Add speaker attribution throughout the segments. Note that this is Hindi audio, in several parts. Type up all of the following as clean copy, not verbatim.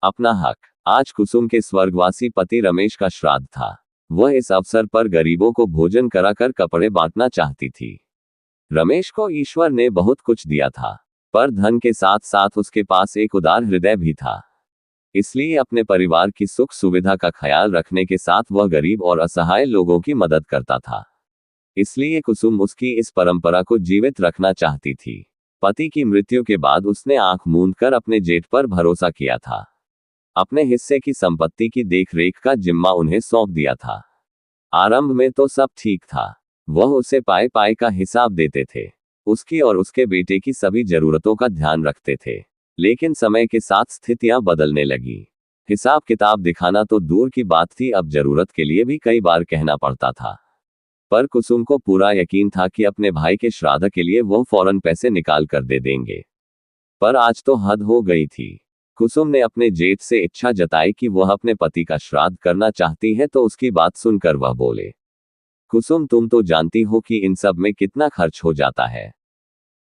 Speaker 1: अपना हक। आज कुसुम के स्वर्गवासी पति रमेश का श्राद्ध था। वह इस अवसर पर गरीबों को भोजन कराकर कपड़े बांटना चाहती थी। रमेश को ईश्वर ने बहुत कुछ दिया था, पर धन के साथ साथ उसके पास एक उदार हृदय भी था। इसलिए अपने परिवार की सुख सुविधा का ख्याल रखने के साथ वह गरीब और असहाय लोगों की मदद करता था। इसलिए कुसुम उसकी इस परंपरा को जीवित रखना चाहती थी। पति की मृत्यु के बाद उसने आंख मूंद कर अपने जेठ पर भरोसा किया था। अपने हिस्से की संपत्ति की देखरेख का जिम्मा उन्हें सौंप दिया था। आरंभ में तो सब ठीक था। वह उसे पाए पाए का हिसाब देते थे, उसकी और उसके बेटे की सभी जरूरतों का ध्यान रखते थे। लेकिन समय के साथ स्थितियां बदलने लगी। हिसाब किताब दिखाना तो दूर की बात थी, अब जरूरत के लिए भी कई बार कहना पड़ता था। पर कुसुम को पूरा यकीन था कि अपने भाई के श्राद्ध के लिए वो फौरन पैसे निकाल कर दे देंगे। पर आज तो हद हो गई थी। कुसुम ने अपने जेठ से इच्छा जताई कि वह अपने पति का श्राद्ध करना चाहती है, तो उसकी बात सुनकर वह बोले, कुसुम तुम तो जानती हो कि इन सब में कितना खर्च हो जाता है।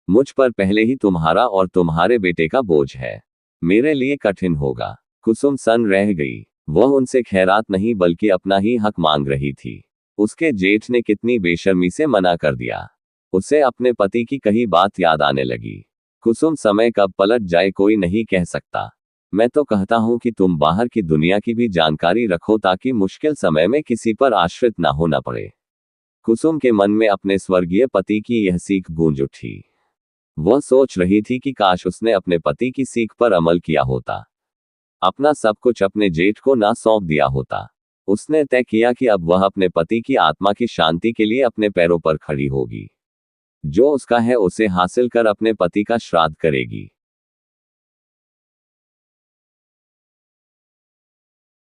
Speaker 1: मुझ पर पहले ही तुम्हारा और तुम्हारे बेटे का बोझ है। मेरे लिए कठिन होगा। कुसुम सन रह गई। वह उनसे खैरात नहीं बल्कि अपना ही हक मांग रही थी। उसके जेठ ने कितनी बेशर्मी से मना कर दिया। उसे अपने पति की कही बात याद आने लगी। कुसुम समय कब पलट जाए कोई नहीं कह सकता। मैं तो कहता हूं कि तुम बाहर की दुनिया की भी जानकारी रखो ताकि मुश्किल समय में किसी पर आश्रित ना होना पड़े। कुसुम के मन में अपने स्वर्गीय पति की यह सीख गूंज उठी। वह सोच रही थी कि काश उसने अपने पति की सीख पर अमल किया होता, अपना सब कुछ अपने जेठ को ना सौंप दिया होता। उसने तय किया कि अब वह अपने पति की आत्मा की शांति के लिए अपने पैरों पर खड़ी होगी। जो उसका है उसे हासिल कर अपने पति का श्राद्ध करेगी।